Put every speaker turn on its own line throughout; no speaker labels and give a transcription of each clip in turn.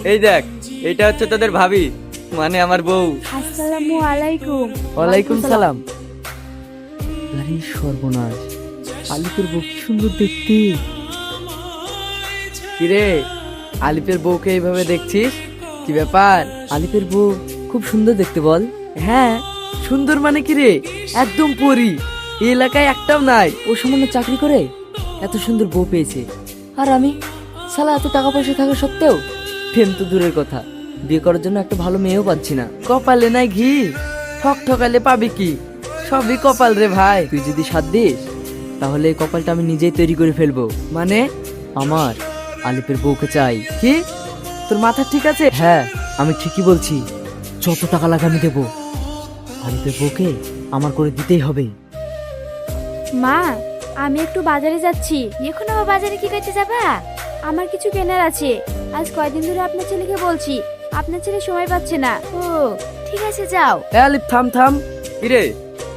এই দেখ, এটা হচ্ছে তোদের ভাবি, মানে আমার বউ।
আসসালামু আলাইকুম।
ওয়ালাইকুম সালাম। আরে সর্বনাশ, আলিফের বউ কি সুন্দর দেখতে। কিরে, আলিফের বউকে এইভাবে দেখছিস, কি ব্যাপার? আলিফের বউ খুব সুন্দর দেখতে বল। হ্যাঁ, সুন্দর মানে কি রে, একদম পরী। এই এলাকায় একটাও নাই ও সামান্য চাকরি করে এত সুন্দর বউ পেয়েছে, আর আমি শালা এত টাকা পয়সা থাকা সত্ত্বেও প্রেম তো দূরের কথা, বিয়ে করার জন্য একটা ভালো মেয়েও পাচ্ছি না। কপালে নাই ঘি, ঠক ঠকালে পাবি কি, সবই কপাল রে ভাই। তুই যদি সাথ দিস তাহলে এই কপালটা আমি নিজেই তৈরি করে ফেলবো। মানে আমার আলিফের বউকে চাই। কি তোর মাথা ঠিক আছে? হ্যাঁ, আমি ঠিকই বলছি, যত টাকা লাগে আমি দেবো। আলিফের বউকে আমার করে দিতেই হবে।
মা, আমি একটু বাজারে যাচ্ছি। এখন আবার বাজারে কি করতে যাবা? আমার কিছু কেনার আছে। আজ কয়দিন ধরে আপনার ছেলেকে বলছি, আপনার ছেলে সময় পাচ্ছে না। ও ঠিক আছে, যাও।
এ আলিফ, থাম থাম।
কিরে,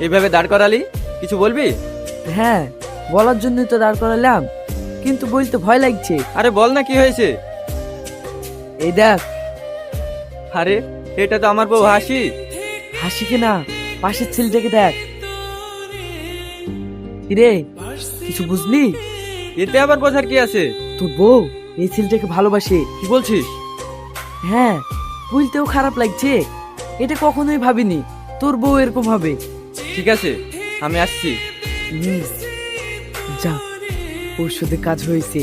এইভাবে দাঁড় করালি, কিছু বলবি?
হ্যাঁ, বলার জন্যই তো দাঁড় করালাম, কিন্তু বলতে ভয় লাগছে।
আরে বল না, কি হয়েছে?
এই দেখ।
আরে এটা তো আমার বউ হাসি।
হাসিকে না, পাশের ছেলেটাকে দেখ। কিরে, কিছু বুঝলি?
এতে আবার বোঝার কি আছে?
তোর বউ এই ছেলেটাকে ভালোবাসে।
কি বলছিস?
হ্যাঁ, বলতেও খারাপ লাগছে, এটা কখনোই ভাবিনি তোর বউ এরকম হবে।
ঠিক আছে, আমি আসছি।
যা, ওর সাথে কাজ হয়েছে।